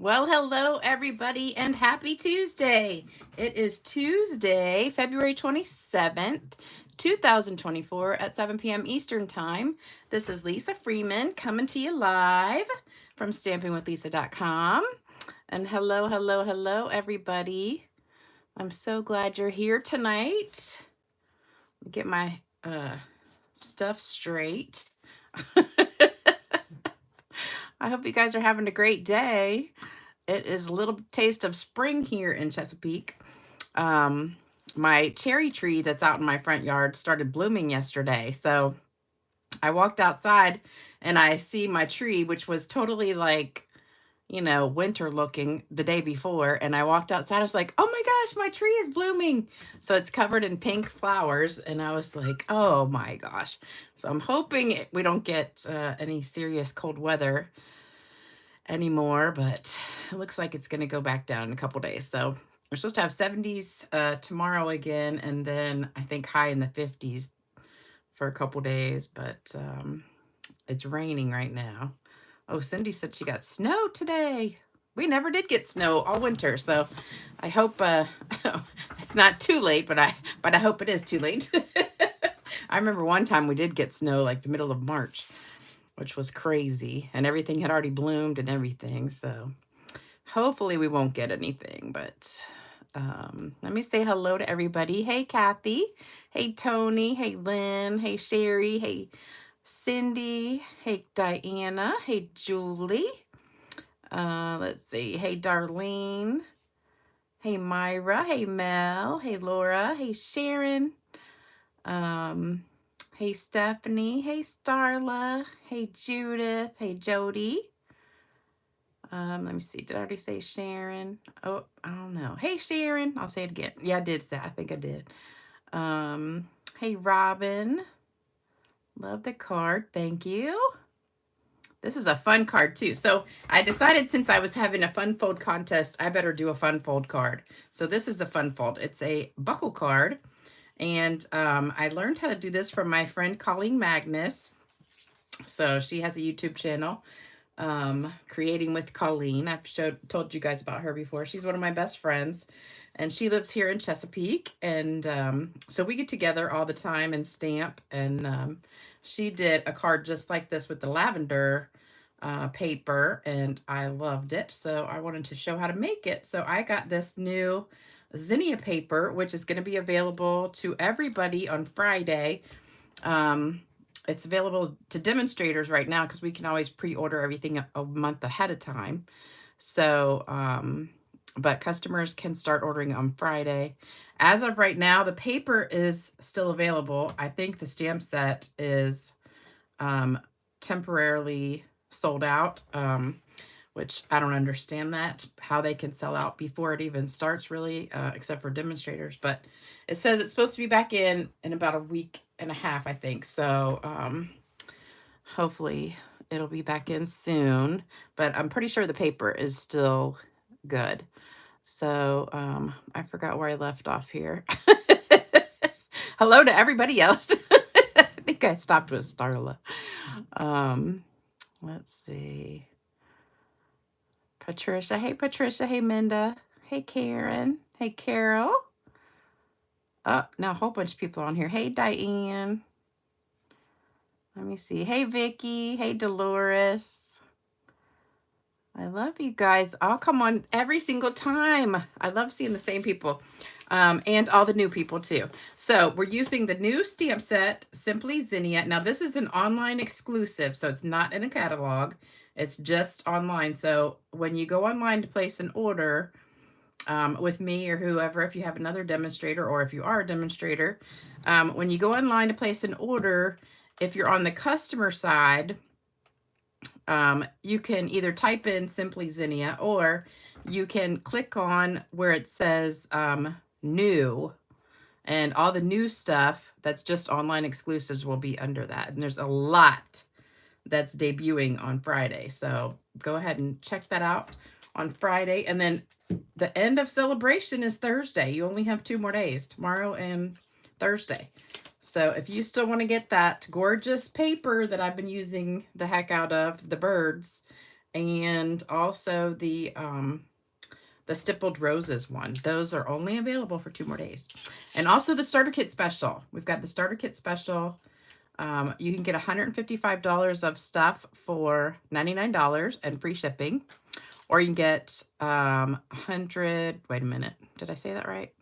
Well, hello, everybody, and happy Tuesday. It is Tuesday, February 27th, 2024 at 7 p.m. Eastern Time. This is Lisa Freeman coming to you live from stampingwithlisa.com. And hello, hello, hello, everybody. I'm so glad you're here tonight. Get my stuff straight. I hope you guys are having a great day. It is a little taste of spring here in Chesapeake. My cherry tree that's out in my front yard started blooming yesterday. So I walked outside and I see my tree, which was totally like, winter looking the day before. And I walked outside. I was like, oh my gosh, my tree is blooming. So it's covered in pink flowers. And I was like, oh my gosh. So I'm hoping we don't get any serious cold weather anymore, but it looks like it's going to go back down in a couple days. So we're supposed to have 70s tomorrow again, and then I think high in the 50s for a couple days, but it's raining right now. Oh, Cindy said she got snow today. We never did get snow all winter, so I hope it's not too late, but I hope it is too late. I remember one time we did get snow like the middle of March, which was crazy, and everything had already bloomed and everything. So hopefully we won't get anything, but let me say hello to everybody. Hey, Kathy. Hey, Tony. Hey, Lynn. Hey, Sherry. Hey, Cindy. Hey, Diana. Hey, Julie. Let's see. Hey, Darlene. Hey, Myra. Hey, Mel. Hey, Laura. Hey, Sharon. Hey, Stephanie. Hey, Starla. Hey, Judith. Hey, Jody. Let me see. Did I already say Sharon? Oh, I don't know. Hey, Sharon. I'll say it again. Yeah, I did say. I think I did. Hey, Robin. Love the card. Thank you. This is a fun card too. So I decided since I was having a fun fold contest, I better do a fun fold card. So this is a fun fold. It's a buckle card. And I learned how to do this from my friend Colleen Magnus. So she has a YouTube channel, Creating with Colleen. I've told you guys about her before. She's one of my best friends, and she lives here in Chesapeake. And so we get together all the time and stamp. And she did a card just like this with the lavender paper, and I loved it. So I wanted to show how to make it. So I got this new Zinnia paper, which is going to be available to everybody on Friday. It's available to demonstrators right now because we can always pre-order everything a month ahead of time. So, but customers can start ordering on Friday. As of right now, the paper is still available. I think the stamp set is temporarily sold out, which I don't understand that, how they can sell out before it even starts, really, except for demonstrators. But it says it's supposed to be back in about a week and a half, I think. So hopefully it'll be back in soon. But I'm pretty sure the paper is still good. So I forgot where I left off here. Hello to everybody else. I think I stopped with Starla. Let's see. Patricia. Hey, Patricia. Hey, Minda. Hey, Karen. Hey, Carol. Oh, now a whole bunch of people on here. Hey, Diane. Let me see. Hey, Vicky. Hey, Dolores. I love you guys. I'll come on every single time. I love seeing the same people. And all the new people too. So we're using the new stamp set, Simply Zinnia. Now this is an online exclusive, so it's not in a catalog. It's just online. So when you go online to place an order with me or whoever, if you have another demonstrator or if you are a demonstrator, when you go online to place an order, if you're on the customer side, you can either type in Simply Zinnia or you can click on where it says new, and all the new stuff that's just online exclusives will be under that. And there's a lot that's debuting on Friday. So go ahead and check that out on Friday. And then the end of celebration is Thursday. You only have 2 more days, tomorrow and Thursday. So if you still want to get that gorgeous paper that I've been using the heck out of, the birds, and also the stippled roses one. Those are only available for 2 more days. And also the starter kit special. We've got the starter kit special. You can get $155 of stuff for $99 and free shipping. Or you can get 100, wait a minute, did I say that right?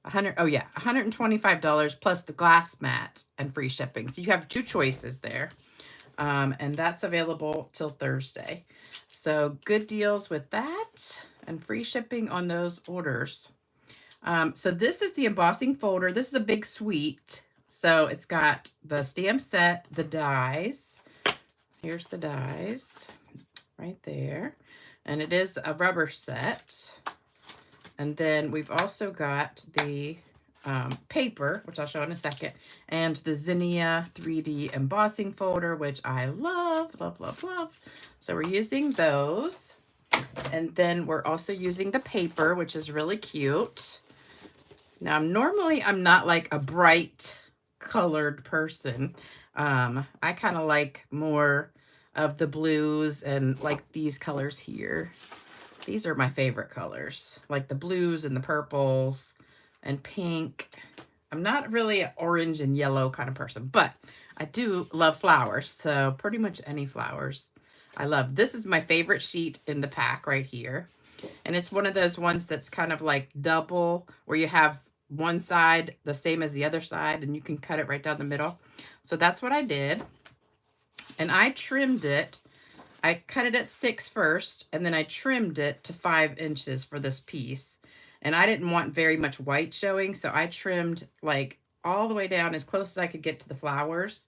100, oh yeah, $125 plus the glass mat and free shipping. So you have 2 choices there. And that's available till Thursday. So good deals with that and free shipping on those orders. So this is the embossing folder. This is a big suite. So it's got the stamp set, the dies. Here's the dies right there. And it is a rubber set. And then we've also got the paper, which I'll show in a second, and the Zinnia 3D embossing folder, which I love, love, love, love. So we're using those. And then we're also using the paper, which is really cute. Now, normally I'm not like a bright colored person. I kind of like more of the blues and like these colors here. These are my favorite colors, like the blues and the purples and pink. I'm not really an orange and yellow kind of person, but I do love flowers. So pretty much any flowers I love. This is my favorite sheet in the pack right here. And it's one of those ones that's kind of like double, where you have one side the same as the other side and you can cut it right down the middle. So that's what I did. And I trimmed it. I cut it at 6 first, and then I trimmed it to 5 inches for this piece. And I didn't want very much white showing, so I trimmed like all the way down as close as I could get to the flowers.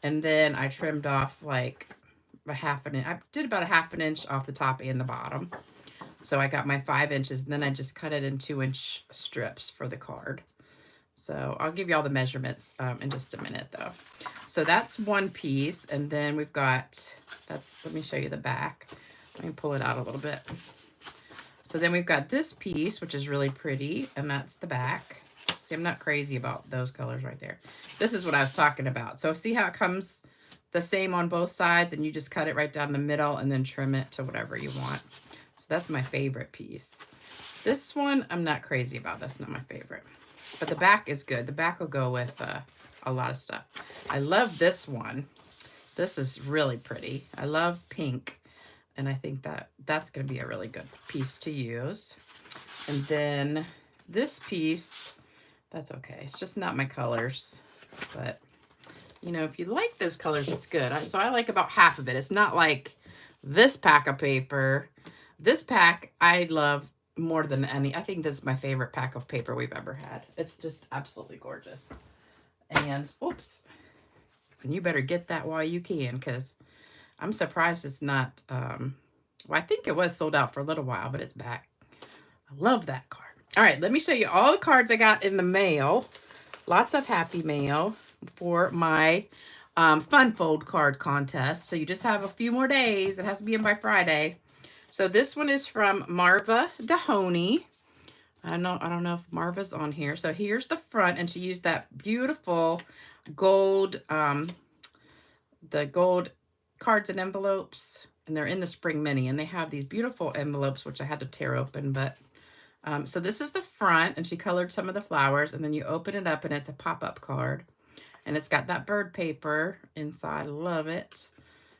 And then I trimmed off like a half an inch. I did about a half an inch off the top and the bottom. So I got my 5 inches, and then I just cut it in 2-inch strips for the card. So I'll give you all the measurements in just a minute though. So that's one piece. And then we've got, let me show you the back. Let me pull it out a little bit. So then we've got this piece, which is really pretty, and that's the back. See, I'm not crazy about those colors right there. This is what I was talking about. So see how it comes the same on both sides, and you just cut it right down the middle and then trim it to whatever you want. So that's my favorite piece. This one, I'm not crazy about. That's not my favorite. But the back is good. The back will go with a lot of stuff. I love this one. This is really pretty. I love pink. And I think that's going to be a really good piece to use. And then this piece, that's okay. It's just not my colors. But, you know, if you like those colors, it's good. So I like about half of it. It's not like this pack of paper. This pack I love more than any. I think this is my favorite pack of paper we've ever had. It's just absolutely gorgeous. And oops, and you better get that while you can, because I'm surprised it's not well, I think it was sold out for a little while, but it's back. I love that card. All right, let me show you all the cards I got in the mail. Lots of happy mail for my fun fold card contest. So you just have a few more days. It has to be in by Friday. So this one is from Marva Dahoney. I don't know if Marva's on here. So here's the front, and she used that beautiful gold, the gold cards and envelopes, and they're in the Spring Mini, and they have these beautiful envelopes, which I had to tear open, but so this is the front, and she colored some of the flowers, and then you open it up, and it's a pop-up card, and it's got that bird paper inside. Love it.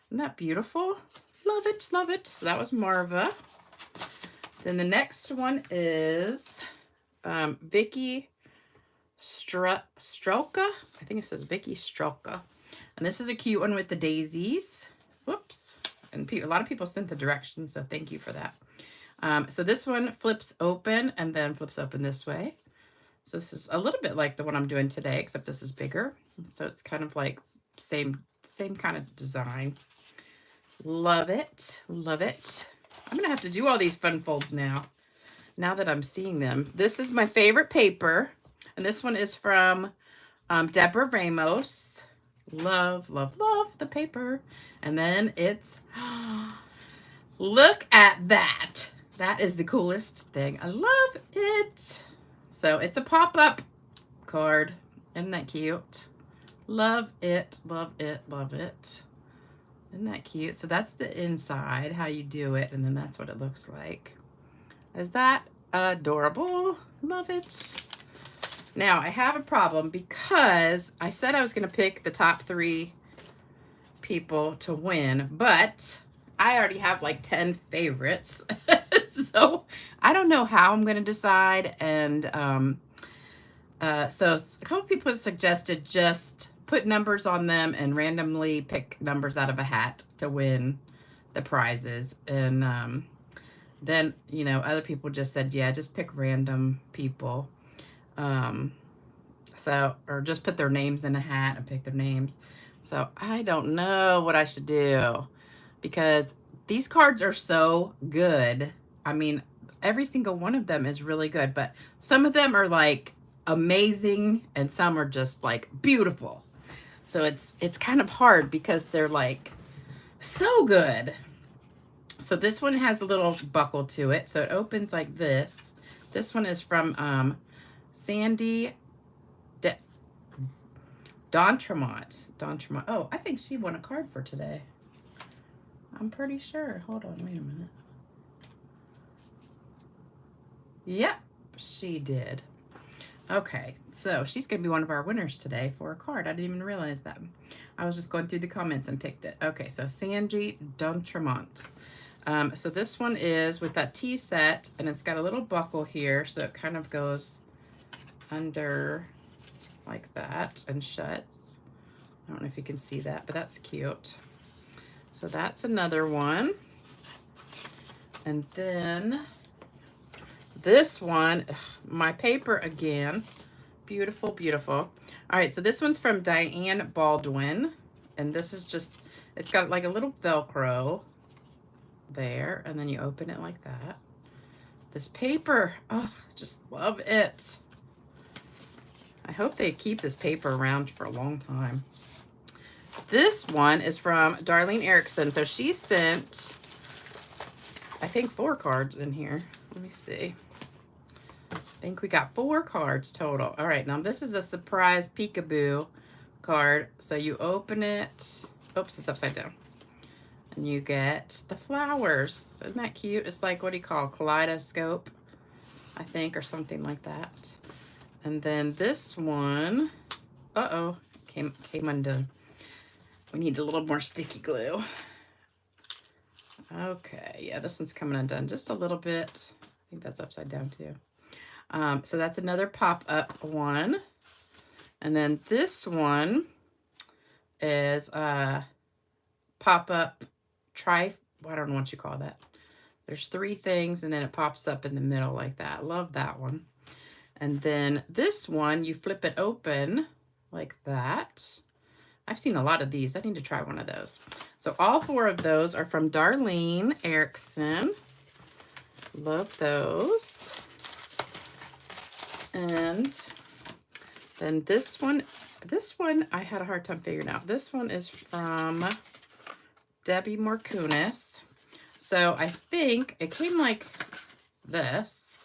Isn't that beautiful? Love it, love it. So that was Marva. Then the next one is Vicky Strelka. I think it says Vicky Strelka. And this is a cute one with the daisies. Whoops. And a lot of people sent the directions, so thank you for that. So this one flips open and then flips open this way. So this is a little bit like the one I'm doing today, except this is bigger. So it's kind of like same kind of design. Love it. Love it. I'm going to have to do all these fun folds now that I'm seeing them. This is my favorite paper. And this one is from Deborah Ramos. Love, love, love the paper. And then it's, look at that. That is the coolest thing. I love it. So it's a pop-up card. Isn't that cute? Love it, love it, love it. Isn't that cute? So that's the inside, how you do it, and then that's what it looks like. Is that adorable? Love it. Now, I have a problem because I said I was going to pick the top 3 people to win, but I already have like 10 favorites. So I don't know how I'm going to decide. And so a couple people suggested just put numbers on them and randomly pick numbers out of a hat to win the prizes. And then, you know, other people just said, yeah, just pick random people. Or just put their names in a hat and pick their names. So I don't know what I should do because these cards are so good. I mean, every single one of them is really good, but some of them are like amazing and some are just like beautiful. So it's kind of hard because they're like so good. So this one has a little buckle to it. So it opens like this. This one is from Sandy Dontremont. Oh, I think she won a card for today. I'm pretty sure. Hold on, wait a minute. Yep, she did. Okay, so she's going to be one of our winners today for a card. I didn't even realize that. I was just going through the comments and picked it. Okay, so Sandy Dontremont. So this one is with that tea set, and it's got a little buckle here, so it kind of goes under like that and shuts. I don't know if you can see that, but that's cute. So that's another one. And then this one, my paper again. Beautiful, beautiful. All right, so this one's from Diane Baldwin. And this is just, it's got like a little Velcro there. And then you open it like that. This paper, oh, just love it. I hope they keep this paper around for a long time. This one is from Darlene Erickson. So she sent, I think, 4 cards in here. Let me see. I think we got 4 cards total. All right, now this is a surprise peekaboo card. So you open it. Oops, it's upside down. And you get the flowers. Isn't that cute? It's like, what do you call it? Kaleidoscope, I think, or something like that. And then this one, uh-oh, came undone. We need a little more sticky glue. Okay, yeah, this one's coming undone just a little bit. I think that's upside down too. So that's another pop-up one. And then this one is a pop-up I don't know what you call that. There's 3 things and then it pops up in the middle like that. Love that one. And then this one, you flip it open like that. I've seen a lot of these. I need to try one of those. So all 4 of those are from Darlene Erickson. Love those. And then this one I had a hard time figuring out. This one is from Debbie Morkunis. So I think it came like this.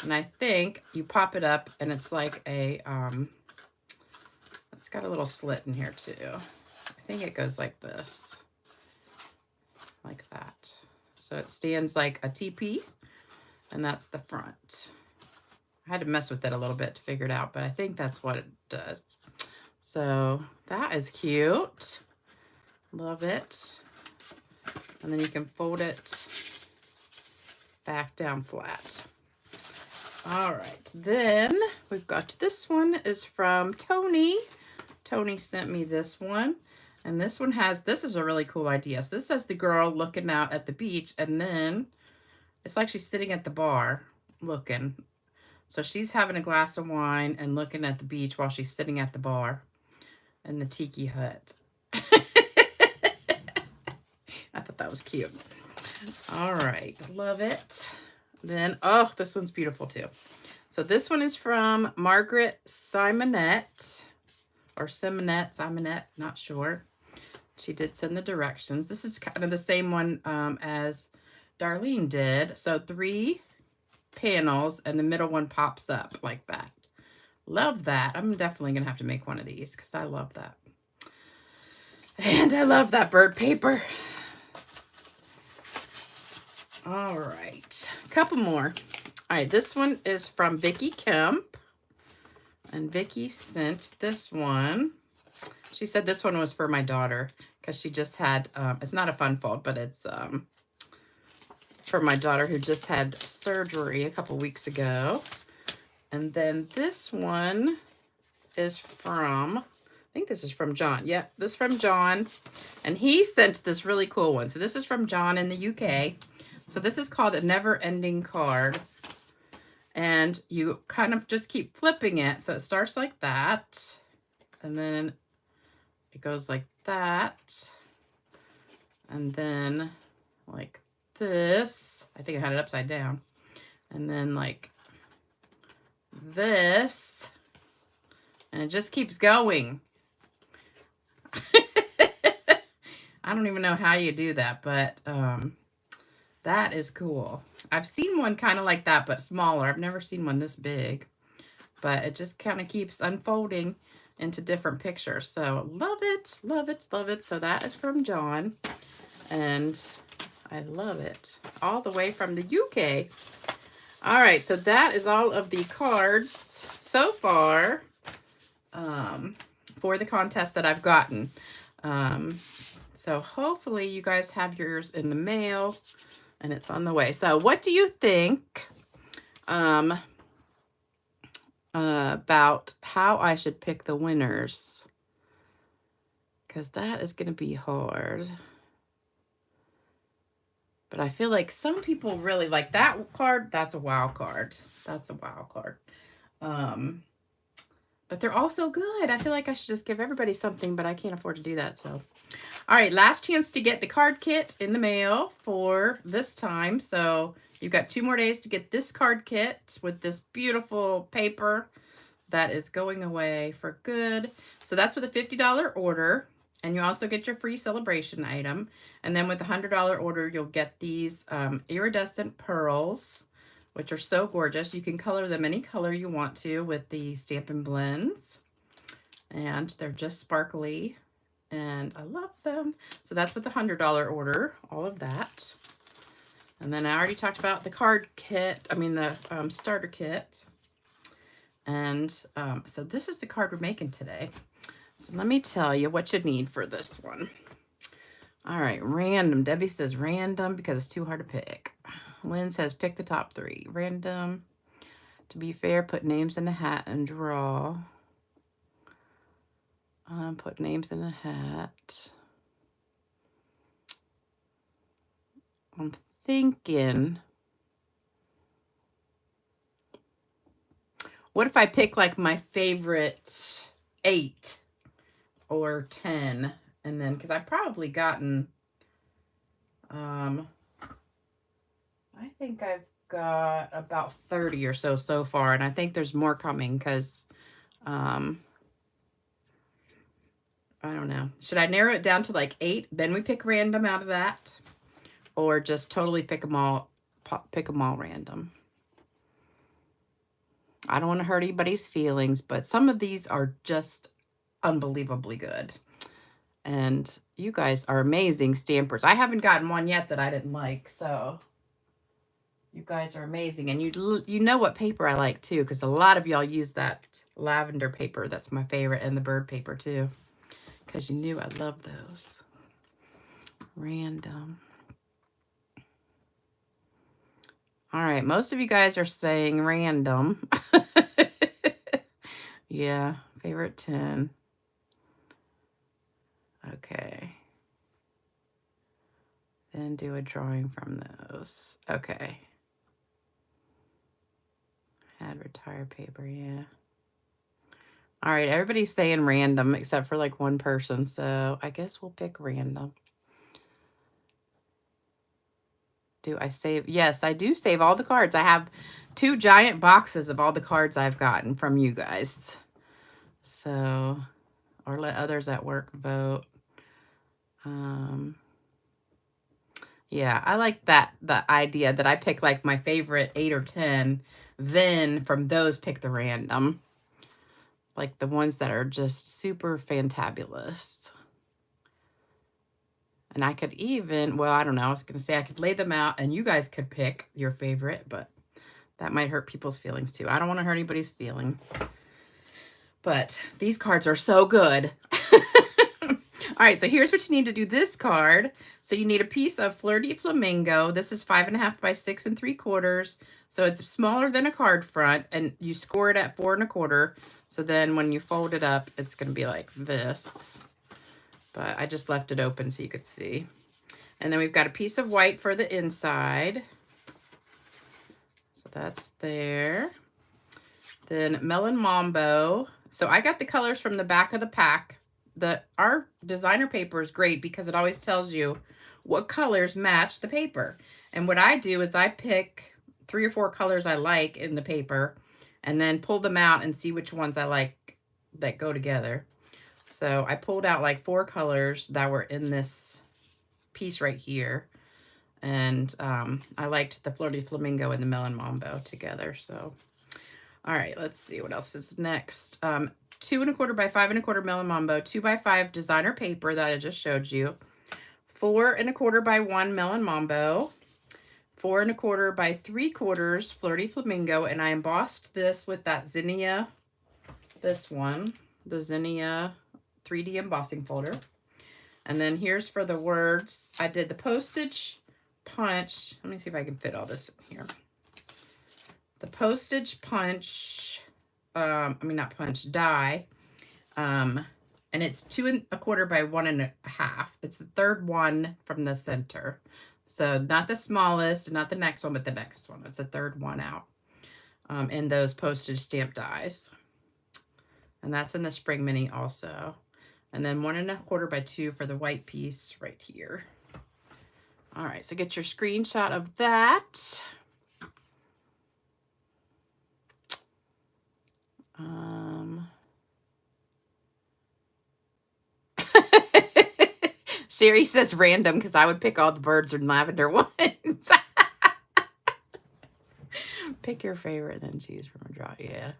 And I think you pop it up and it's like a, it's got a little slit in here too. I think it goes like this, like that. So it stands like a teepee and that's the front. I had to mess with it a little bit to figure it out, but I think that's what it does. So that is cute. Love it. And then you can fold it back down flat. All right, then we've got this one is from Tony. Tony sent me this one. And this one has, this is a really cool idea. So this has the girl looking out at the beach and then it's like she's sitting at the bar looking. So she's having a glass of wine and looking at the beach while she's sitting at the bar in the tiki hut. I thought that was cute. All right, love it. Then, oh, this one's beautiful too. So this one is from Margaret Simonette, or Simonette, not sure. She did send the directions. This is kind of the same one as Darlene did. So 3 panels and the middle one pops up like that. Love that. I'm definitely going to have to make one of these because I love that. And I love that bird paper. All right, a couple more. All right, this one is from Vicki Kemp. And Vicki sent this one. She said this one was for my daughter because she just had, it's not a fun fold, but it's for my daughter who just had surgery a couple weeks ago. And then this one is from, I think this is from John. Yeah, this is from John. And he sent this really cool one. So this is from John in the UK. So this is called a never-ending card. And you kind of just keep flipping it. So it starts like that. And then it goes like that. And then like this. I think I had it upside down. And then like this. And it just keeps going. I don't even know how you do that, but that is cool. I've seen one kind of like that, but smaller. I've never seen one this big. But it just kind of keeps unfolding into different pictures. So love it, love it, love it. So that is from John. And I love it. All the way from the UK. All right, so that is all of the cards so far for the contest that I've gotten. So hopefully you guys have yours in the mail and it's on the way. So what do you think about how I should pick the winners? Because that is going to be hard. But I feel like some people really like that card. That's a wow card. That's a wow card. But they're all so good. I feel like I should just give everybody something, but I can't afford to do that. So, all right, last chance to get the card kit in the mail for this time. So you've got 2 more days to get this card kit with this beautiful paper that is going away for good. So that's with a $50 order. And you also get your free celebration item. And then with a $100 order, you'll get these iridescent pearls, which are so gorgeous. You can color them any color you want to with the Stampin' Blends. And they're just sparkly. And I love them. So that's with the $100 order, all of that. And then I already talked about the card kit, the starter kit. And so this is the card we're making today. So let me tell you what you need for this one. All right, random. Debbie says random because it's too hard to pick. Lynn says pick the top 3. Random. To be fair, put names in a hat and draw. Put names in a hat. I'm thinking, what if I pick like my favorite 8 or 10? And then, because I've probably gotten, I think I've got about 30 or so far. And I think there's more coming because, I don't know. Should I narrow it down to like 8? Then we pick random out of that? Or just totally pick them all random? I don't want to hurt anybody's feelings, but some of these are just unbelievably good. And you guys are amazing stampers. I haven't gotten one yet that I didn't like, so you guys are amazing. And you know what paper I like too, because a lot of y'all use that lavender paper. That's my favorite, and the bird paper too, because you knew I love those. Random. All right, most of you guys are saying random. Yeah, favorite 10. Okay. Then do a drawing from those. Okay. Had retired paper, yeah. All right, everybody's saying random except for like one person, so I guess we'll pick random. Do I save? Yes, I do save all the cards. I have 2 giant boxes of all the cards I've gotten from you guys. So, or let others at work vote. Yeah, I like the idea that I pick like my favorite 8 or 10, then from those pick the random. Like the ones that are just super fantabulous. And I could even, well, I don't know. I was going to say I could lay them out and you guys could pick your favorite, but that might hurt people's feelings too. I don't want to hurt anybody's feeling. But these cards are so good. All right, so here's what you need to do this card. So you need a piece of Flirty Flamingo. This is 5.5 by 6 3/4. So it's smaller than a card front, and you score it at 4 1/4. So then when you fold it up, it's going to be like this. But I just left it open so you could see. And then we've got a piece of white for the inside. So that's there. Then Melon Mambo. So I got the colors from the back of the pack. Our designer paper is great because it always tells you what colors match the paper. And what I do is I pick 3 or 4 colors I like in the paper and then pull them out and see which ones I like that go together. So I pulled out like 4 colors that were in this piece right here. And I liked the Flirty Flamingo and the Melon Mambo together. So, all right, let's see what else is next. 2 1/4 by 5 1/4 Melon Mambo, 2 by 5 designer paper that I just showed you, 4 1/4 by 1 Melon Mambo, 4 1/4 by 3/4 Flirty Flamingo, and I embossed this with that Zinnia, this one, the Zinnia 3D embossing folder. And then here's for the words. I did the postage punch. Let me see if I can fit all this in here. The postage punch, not punch, die. And it's 2 1/4 by 1 1/2. It's the third one from the center. So not the smallest, not the next one, but the next one. It's the third one out in those postage stamp dies. And that's in the Spring Mini also. And then 1 1/4 by 2 for the white piece right here. All right, so get your screenshot of that. Sherry says random because I would pick all the birds and lavender ones. Pick your favorite and then choose from a draw. Yeah.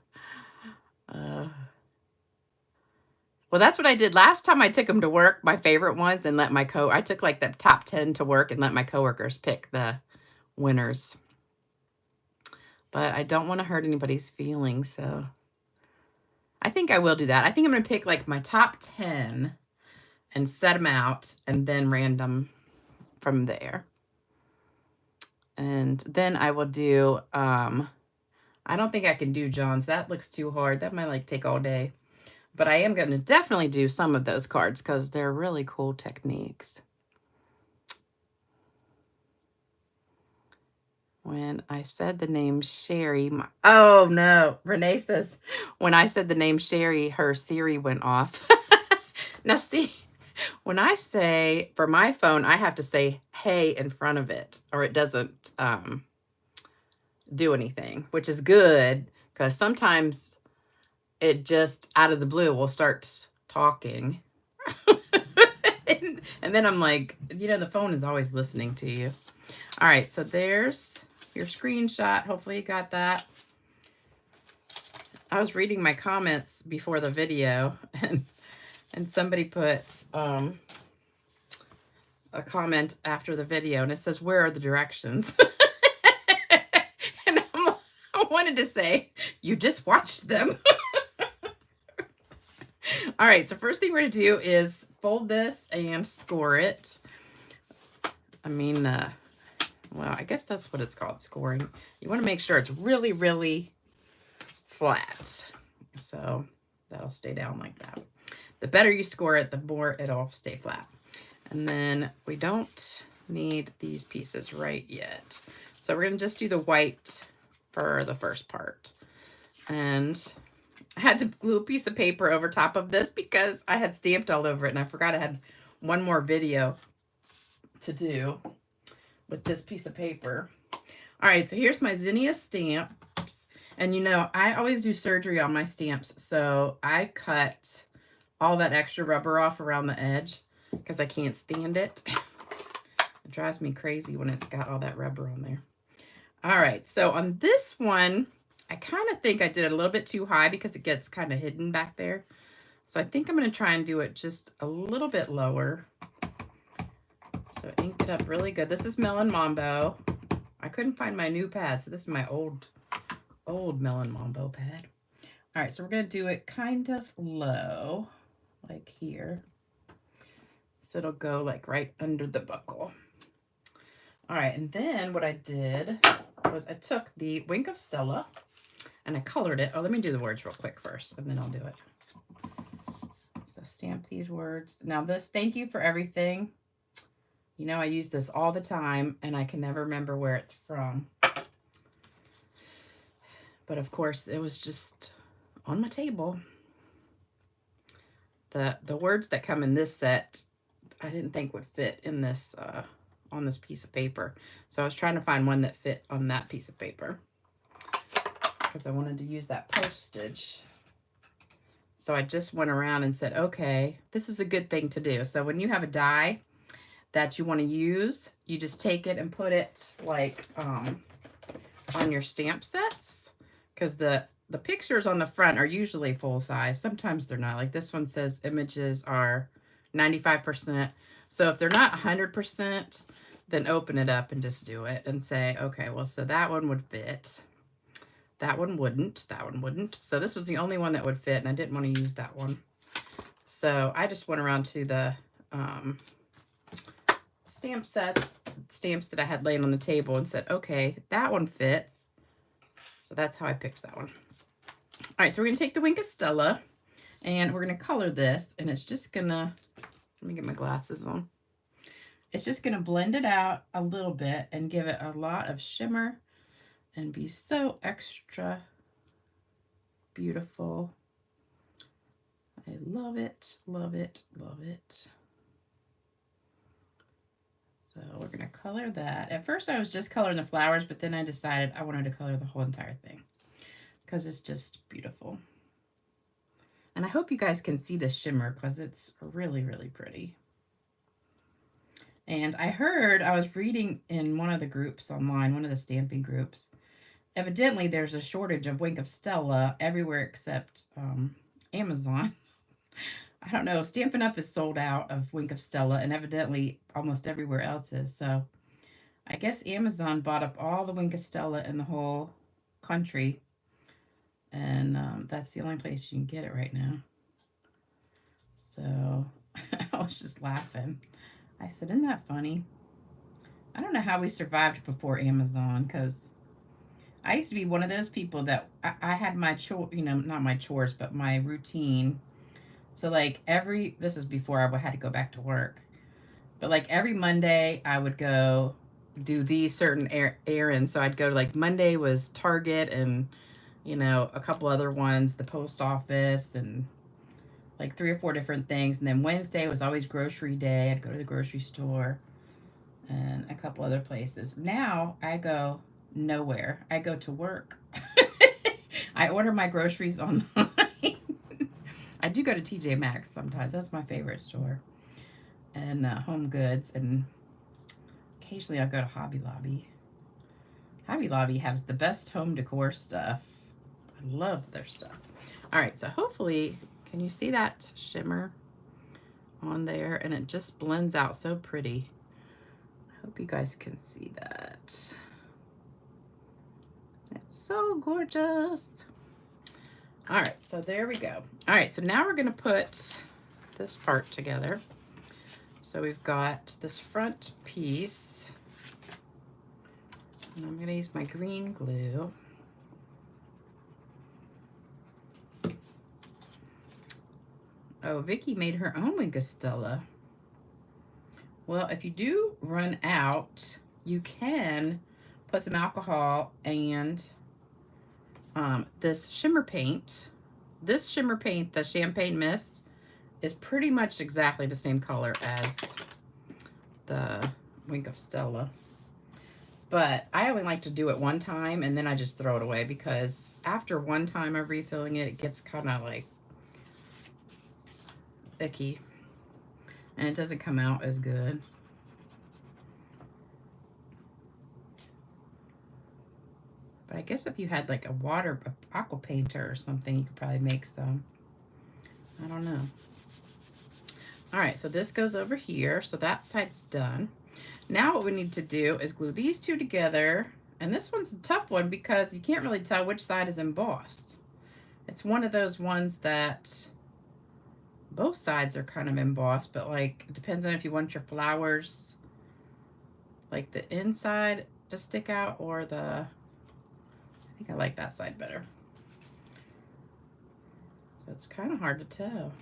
Well, that's what I did last time I took them to work, my favorite ones, and let I took like the top 10 to work and let my coworkers pick the winners. But I don't want to hurt anybody's feelings, so I think I will do that. I think I'm going to pick like my top 10 and set them out and then random from there. And then I will do, I don't think I can do John's. That looks too hard. That might like take all day. But I am going to definitely do some of those cards because they're really cool techniques. When I said the name Sherry, oh no, Renee says, when I said the name Sherry, her Siri went off. Now see, when I say, for my phone, I have to say hey in front of it or it doesn't do anything, which is good because sometimes it just out of the blue will start talking. and then I'm like, the phone is always listening to you. All right, so there's your screenshot. Hopefully you got that. I was reading my comments before the video and somebody put a comment after the video and it says, where are the directions? And I wanted to say, you just watched them. All right, so first thing we're going to do is fold this and score it. Well, I guess that's what it's called, scoring. You want to make sure it's really, really flat. So that'll stay down like that. The better you score it, the more it'll stay flat. And then we don't need these pieces right yet. So we're going to just do the white for the first part. And I had to glue a piece of paper over top of this because I had stamped all over it and I forgot I had one more video to do with this piece of paper. All right, so here's my Zinnia stamps. And I always do surgery on my stamps. So I cut all that extra rubber off around the edge because I can't stand it. It drives me crazy when it's got all that rubber on there. All right, so on this one, I kind of think I did it a little bit too high because it gets kind of hidden back there. So I think I'm going to try and do it just a little bit lower. So ink it up really good. This is Melon Mambo. I couldn't find my new pad, so this is my old Melon Mambo pad. All right, so we're going to do it kind of low, like here. So it'll go like right under the buckle. All right, and then what I did was I took the Wink of Stella and I colored it. Oh, let me do the words real quick first, and then I'll do it. So stamp these words. Now this, thank you for everything. You know, I use this all the time, and I can never remember where it's from. But of course, it was just on my table. The words that come in this set, I didn't think would fit in this on this piece of paper. So I was trying to find one that fit on that piece of paper because I wanted to use that postage. So I just went around and said, okay, this is a good thing to do. So when you have a die that you want to use, you just take it and put it like on your stamp sets, because the pictures on the front are usually full size. Sometimes they're not. Like this one says images are 95%. So if they're not 100%, then open it up and just do it and say, okay, well, so that one would fit. That one wouldn't. That one wouldn't. So this was the only one that would fit, and I didn't want to use that one. So I just went around to the stamp sets, stamps that I had laying on the table, and said, okay, that one fits. So that's how I picked that one. All right, so we're going to take the Wink of Stella, and we're going to color this, and it's just going to, let me get my glasses on. It's just going to blend it out a little bit and give it a lot of shimmer and be so extra beautiful. I love it, love it, love it. So we're going to color that. At first I was just coloring the flowers, but then I decided I wanted to color the whole entire thing because it's just beautiful. And I hope you guys can see the shimmer because it's really, really pretty. And I was reading in one of the groups online, one of the stamping groups, evidently there's a shortage of Wink of Stella everywhere except Amazon. I don't know, Stampin' Up! Is sold out of Wink of Stella, and evidently almost everywhere else is. So I guess Amazon bought up all the Wink of Stella in the whole country, and that's the only place you can get it right now. So I was just laughing. I said, isn't that funny? I don't know how we survived before Amazon, because I used to be one of those people that I had my not my chores, but my routine. So like this is before I had to go back to work, but like every Monday I would go do these certain errands. So I'd go to, like, Monday was Target and, you know, a couple other ones, the post office, and like 3 or 4 different things. And then Wednesday was always grocery day. I'd go to the grocery store and a couple other places. Now I go nowhere. I go to work. I order my groceries online. I do go to TJ Maxx sometimes. That's my favorite store. And Home Goods. And occasionally I'll go to Hobby Lobby. Hobby Lobby has the best home decor stuff. I love their stuff. All right, so hopefully, can you see that shimmer on there? And it just blends out so pretty. I hope you guys can see that. It's so gorgeous. All right, so there we go. All right, so now we're gonna put this part together. So we've got this front piece, and I'm gonna use my green glue. Oh, Vicky made her own Wink of Stella. Well, if you do run out, you can put some alcohol and this shimmer paint. This shimmer paint, the Champagne Mist, is pretty much exactly the same color as the Wink of Stella. But I only like to do it one time, and then I just throw it away, because after one time of refilling it, it gets kind of like icky, and it doesn't come out as good. But I guess if you had like a aqua painter or something, you could probably make some. I don't know. All right, so this goes over here. So that side's done. Now what we need to do is glue these two together. And this one's a tough one because you can't really tell which side is embossed. It's one of those ones that both sides are kind of embossed, but like it depends on if you want your flowers like the inside to stick out or I think I like that side better. So it's kind of hard to tell.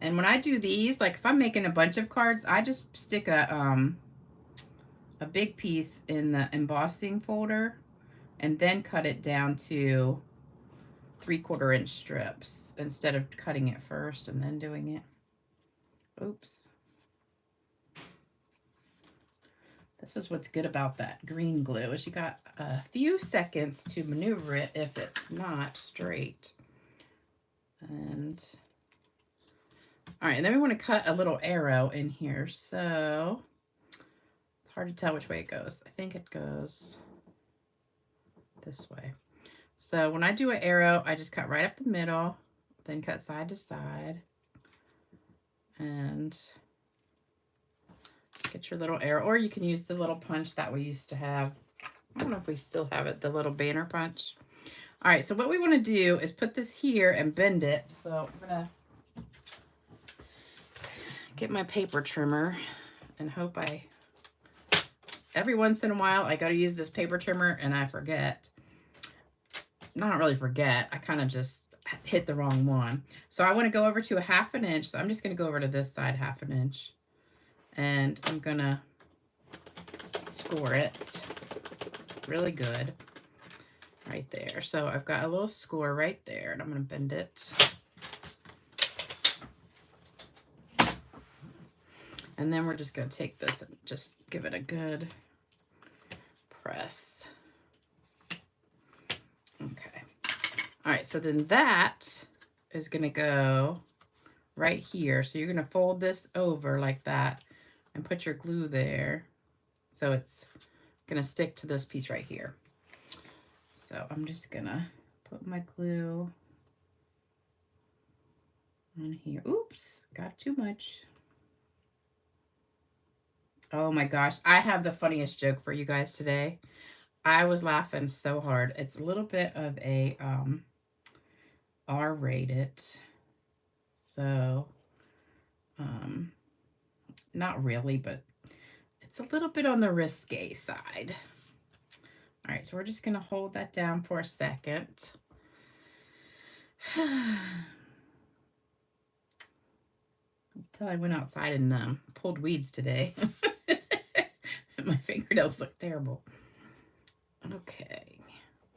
And when I do these, like if I'm making a bunch of cards, I just stick a big piece in the embossing folder and then cut it down to 3/4 inch strips instead of cutting it first and then doing it. Oops. This is what's good about that green glue is you got a few seconds to maneuver it if it's not straight. And all right, and then we want to cut a little arrow in here. So it's hard to tell which way it goes. I think it goes this way. So when I do an arrow, I just cut right up the middle, then cut side to side. And get your little arrow, or you can use the little punch that we used to have. I don't know if we still have it, the little banner punch. All right, so what we want to do is put this here and bend it. So I'm gonna get my paper trimmer and hope every once in a while I got to use this paper trimmer and I forget. Not really forget, I kind of just hit the wrong one. So I want to go over to a 1/2 inch. So I'm just going to go over to this side 1/2 inch. And I'm going to score it really good right there. So I've got a little score right there, and I'm going to bend it. And then we're just going to take this and just give it a good press. Okay. All right, so then that is going to go right here. So you're going to fold this over like that and put your glue there. So it's going to stick to this piece right here. So I'm just going to put my glue on here. Oops, got too much. Oh my gosh, I have the funniest joke for you guys today. I was laughing so hard. It's a little bit of a R-rated. So, not really, but it's a little bit on the risque side. All right, so we're just going to hold that down for a second. Until I went outside and pulled weeds today. My fingernails look terrible. Okay.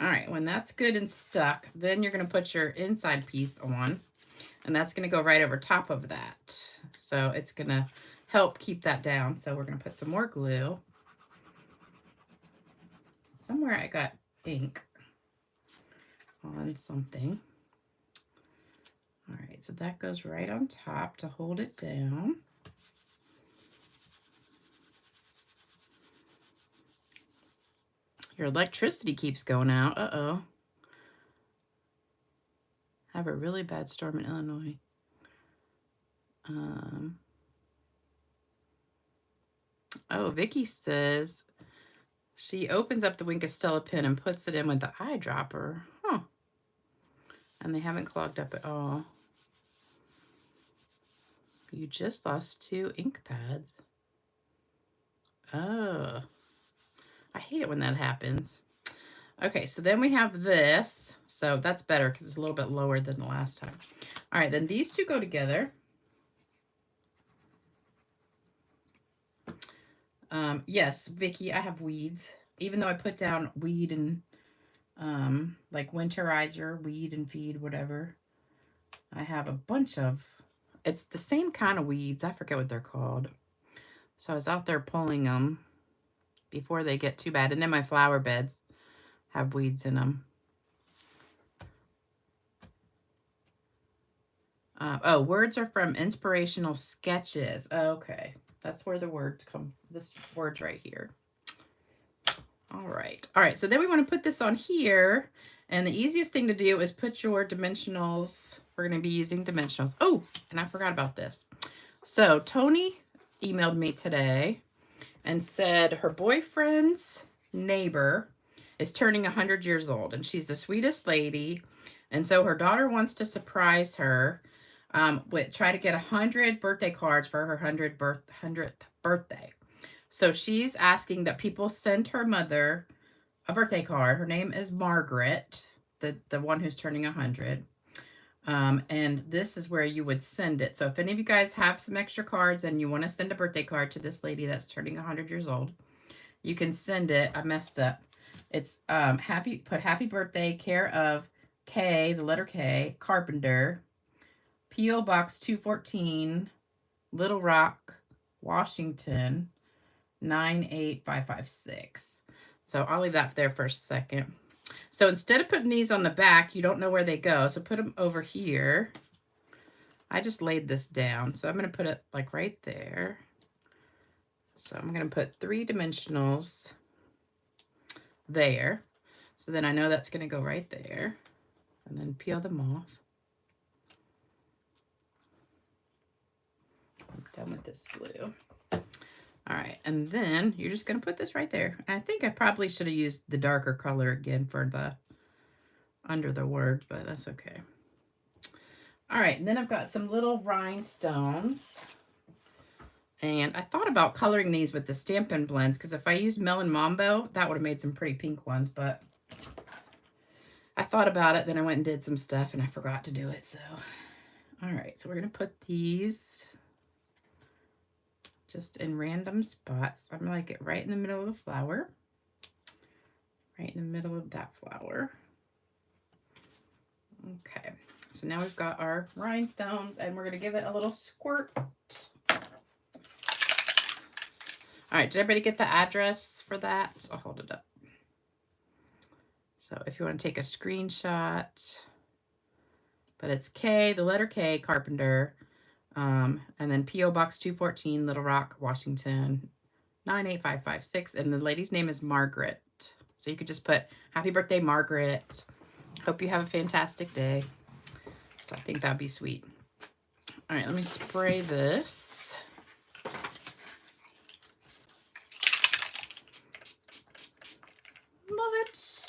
All right, when that's good and stuck, then you're going to put your inside piece on, and that's going to go right over top of that. So it's going to help keep that down. So we're going to put some more glue. Somewhere I got ink on something. All right, so that goes right on top to hold it down. Your electricity keeps going out. Uh-oh. Have a really bad storm in Illinois. Oh, Vicky says she opens up the Wink of Stella pen and puts it in with the eyedropper. Huh. And they haven't clogged up at all. You just lost 2 ink pads. Oh. I hate it when that happens. Okay, so then we have this. So that's better because it's a little bit lower than the last time. All right, then these two go together. Yes, Vicky, I have weeds. Even though I put down weed and like winterizer, weed and feed, whatever. I have a bunch of, it's the same kind of weeds. I forget what they're called. So I was out there pulling them before they get too bad. And then my flower beds have weeds in them. Oh, words are from inspirational sketches. Okay. That's where the words come. This word's right here. All right. All right. So then we want to put this on here. And the easiest thing to do is put your dimensionals. We're going to be using dimensionals. Oh, and I forgot about this. So Tony emailed me today and said her boyfriend's neighbor is turning 100 years old, and she's the sweetest lady. And so her daughter wants to surprise her, try to get 100 birthday cards for her 100th birthday. So she's asking that people send her mother a birthday card. Her name is Margaret, the one who's turning 100. And this is where you would send it. So if any of you guys have some extra cards and you want to send a birthday card to this lady that's turning 100 years old, you can send it. I messed up. It's put happy birthday, care of K, the letter K, Carpenter, P.O. Box 214, Little Rock, Washington, 98556. So I'll leave that there for a second. So instead of putting these on the back, you don't know where they go. So put them over here. I just laid this down. So I'm going to put it like right there. So I'm going to put 3 dimensionals there. So then I know that's going to go right there. And then peel them off. I'm done with this glue. All right, and then you're just going to put this right there. And I think I probably should have used the darker color again for the under the words, but that's okay. All right, and then I've got some little rhinestones. And I thought about coloring these with the Stampin' blends, because if I used Melon Mambo, that would have made some pretty pink ones, but I thought about it, then I went and did some stuff, and I forgot to do it, so. All right, so we're going to put these just in random spots. I'm going to like it right in the middle of the flower. Right in the middle of that flower. Okay, so now we've got our rhinestones, and we're going to give it a little squirt. All right, did everybody get the address for that? I'll hold it up. So if you want to take a screenshot, but it's K, the letter K, Carpenter, and then P.O. Box 214, Little Rock, Washington, 98556, and the lady's name is Margaret. So you could just put, happy birthday, Margaret. Hope you have a fantastic day. So I think that'd be sweet. All right, let me spray this. Love it.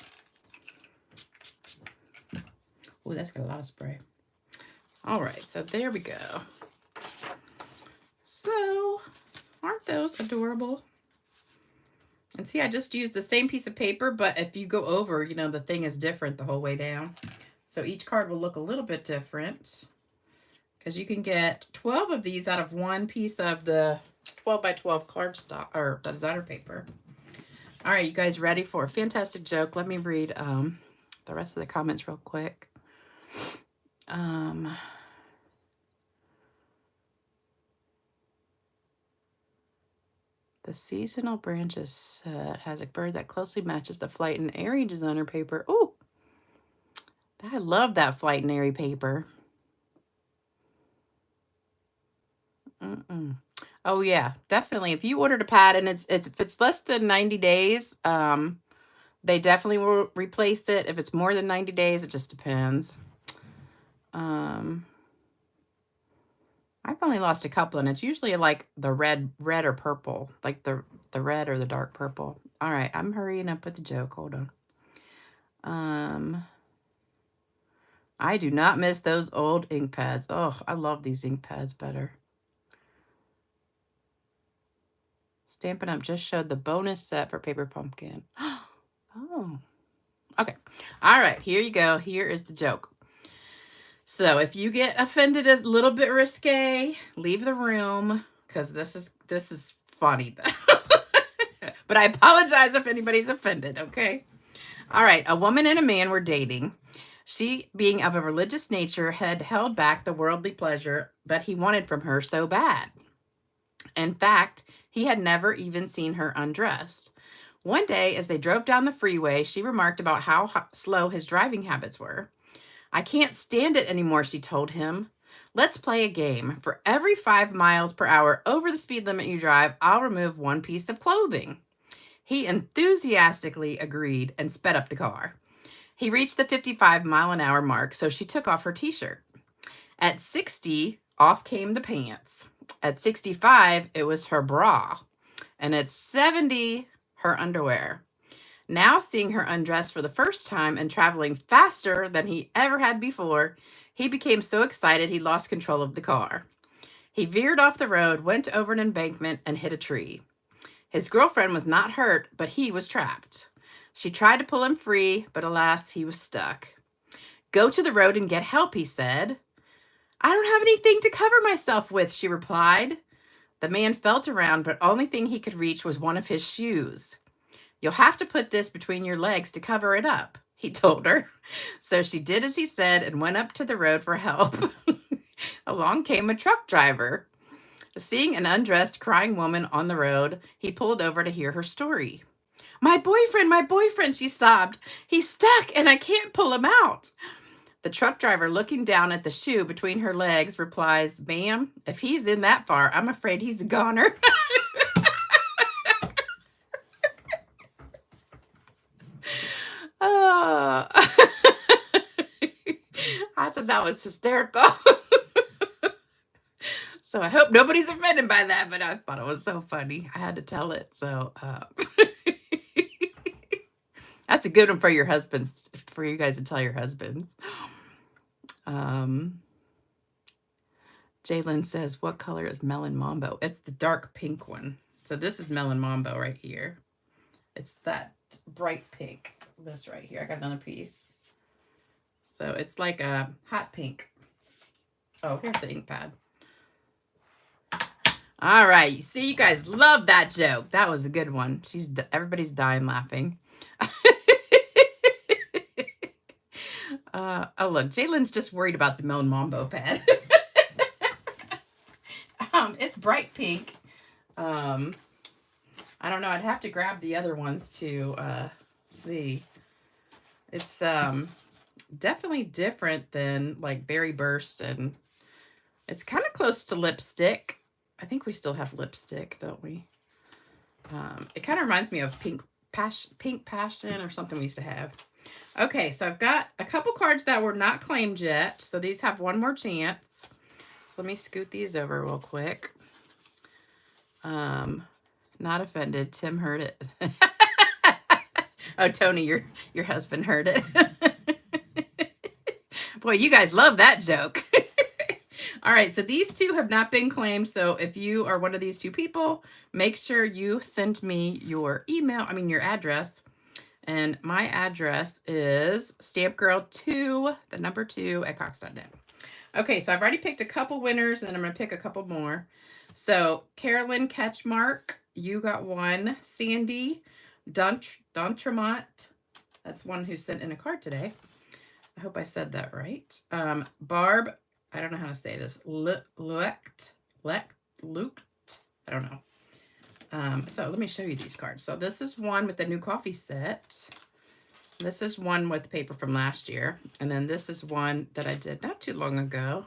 Oh, that's got a lot of spray. All right, so there we go. So, aren't those adorable? And see, I just used the same piece of paper, but if you go over, you know, the thing is different the whole way down. So each card will look a little bit different, because you can get 12 of these out of one piece of the 12 by 12 cardstock or designer paper. All right, you guys ready for a fantastic joke? Let me read the rest of the comments real quick. The seasonal branches set has a bird that closely matches the flight and airy designer paper. Oh, I love that flight and airy paper. Oh yeah, definitely. If you ordered a pad and it's if it's less than 90 days, they definitely will replace it. If it's more than 90 days, it just depends. I've only lost a couple, and it's usually like the red or purple, like the red or the dark purple. All right, I'm hurrying up with the joke. Hold on. I do not miss those old ink pads. Oh, I love these ink pads better. Stampin' Up! Just showed the bonus set for Paper Pumpkin. Oh, okay. All right, here you go. Here is the joke. So if you get offended a little bit risque, leave the room, because this is funny. But I apologize if anybody's offended, okay? All right, a woman and a man were dating. She, being of a religious nature, had held back the worldly pleasure that he wanted from her so bad. In fact, he had never even seen her undressed. One day, as they drove down the freeway, she remarked about how slow his driving habits were. I can't stand it anymore, she told him. Let's play a game. For every 5 miles per hour over the speed limit you drive, I'll remove one piece of clothing. He enthusiastically agreed and sped up the car. He reached the 55-mile-an-hour mark, so she took off her t-shirt. At 60, off came the pants. At 65, it was her bra. And at 70, her underwear. Now seeing her undressed for the first time and traveling faster than he ever had before, he became so excited he lost control of the car. He veered off the road, went over an embankment, and hit a tree. His girlfriend was not hurt, but he was trapped. She tried to pull him free, but alas, he was stuck. Go to the road and get help, he said. I don't have anything to cover myself with, she replied. The man felt around, but only thing he could reach was one of his shoes. You'll have to put this between your legs to cover it up, he told her. So she did as he said and went up to the road for help. Along came a truck driver. Seeing an undressed, crying woman on the road, he pulled over to hear her story. My boyfriend, she sobbed. He's stuck and I can't pull him out. The truck driver, looking down at the shoe between her legs, replies, Ma'am, if he's in that far, I'm afraid he's a goner. Oh. I thought that was hysterical. So I hope nobody's offended by that, but I thought it was so funny. I had to tell it. So that's a good one for your husbands, for you guys to tell your husbands. Jalen says, what color is Melon Mambo? It's the dark pink one. So this is Melon Mambo right here. It's that bright pink. This right here. I got another piece. So it's like a hot pink. Oh, here's the ink pad. All right. You see, you guys love that joke. That was a good one. Everybody's dying laughing. Oh, look. Jalen's just worried about the Melon Mambo pad. It's bright pink. I don't know. I'd have to grab the other ones to see. It's definitely different than like Berry Burst, and it's kind of close to lipstick. I think we still have lipstick, don't we? It kind of reminds me of Pink Passion or something we used to have. Okay, so I've got a couple cards that were not claimed yet, so these have one more chance. So let me scoot these over real quick. Not offended. Tim heard it. Oh, Tony, your husband heard it. Boy, you guys love that joke. All right, so these two have not been claimed. So if you are one of these two people, make sure you send me your your address. And my address is stampgirl2, the number 2 at Cox.net. Okay, so I've already picked a couple winners, and then I'm going to pick a couple more. So Carolyn Ketchmark, you got one. Sandy Dontremont, that's one who sent in a card today. I hope I said that right. Barb, I don't know how to say this. Lucht. I don't know. So let me show you these cards. So this is one with the new coffee set. This is one with paper from last year. And then this is one that I did not too long ago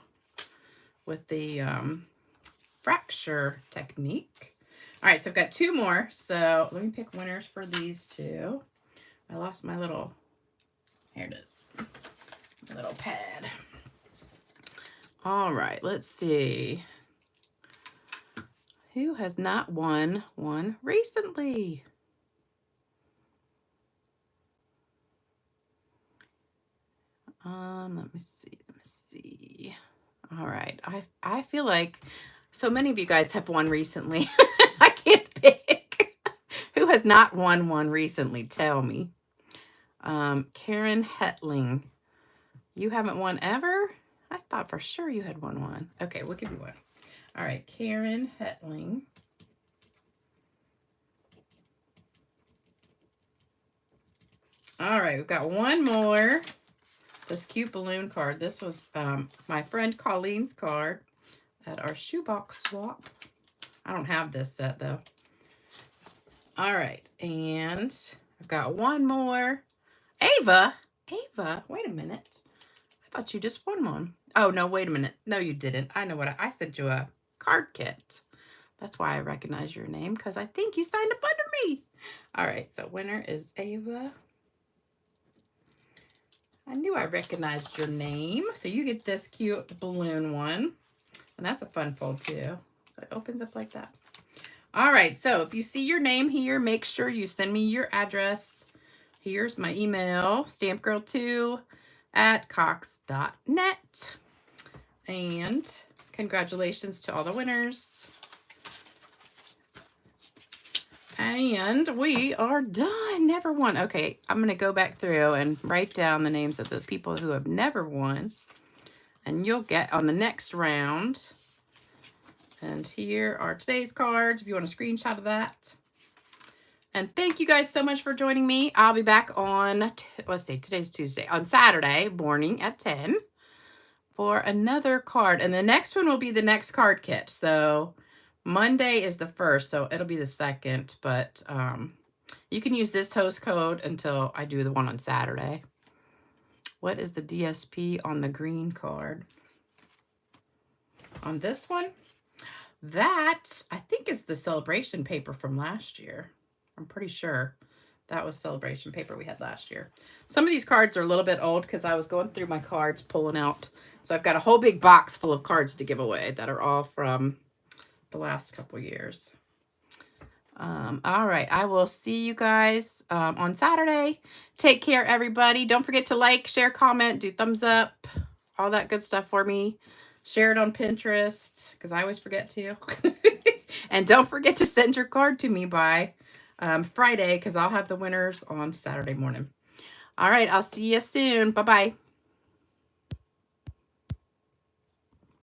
with the fracture technique. All right, so I've got two more. So let me pick winners for these two. I lost my little, here it is, my little pad. All right, let's see. Who has not won one recently? Let me see. All right, I feel like so many of you guys have won recently. I can't pick. Who has not won one recently? Tell me. Karen Hetling. You haven't won ever? I thought for sure you had won one. Okay, we'll give you one. All right, Karen Hetling. All right, we've got one more. This cute balloon card. This was my friend Colleen's card at our shoebox swap. I don't have this set, though. All right, and I've got one more. Ava, wait a minute. I thought you just won one. Oh, no, wait a minute. No, you didn't. I know what I sent you a card kit. That's why I recognize your name, because I think you signed up under me. All right, so winner is Ava. I knew I recognized your name. So you get this cute balloon one. And that's a fun fold, too. So it opens up like that. All right, so if you see your name here, make sure you send me your address. Here's my email, stampgirl2@cox.net. And congratulations to all the winners. And we are done. Never won. Okay, I'm going to go back through and write down the names of the people who have never won. And you'll get on the next round. And here are today's cards if you want a screenshot of that. And thank you guys so much for joining me. I'll be back on, let's see, today's Tuesday, on Saturday morning at 10 for another card. And the next one will be the next card kit. So Monday is the 1st, so it'll be the 2nd. But you can use this host code until I do the one on Saturday. What is the DSP on the green card? On this one? That, I think, is the celebration paper from last year. I'm pretty sure that was celebration paper we had last year. Some of these cards are a little bit old because I was going through my cards, pulling out. So I've got a whole big box full of cards to give away that are all from the last couple years. All right, I will see you guys on Saturday. Take care, everybody. Don't forget to like, share, comment, do thumbs up, all that good stuff for me. Share it on Pinterest, because I always forget to. And don't forget to send your card to me by Friday, because I'll have the winners on Saturday morning. All right, I'll see you soon. Bye-bye.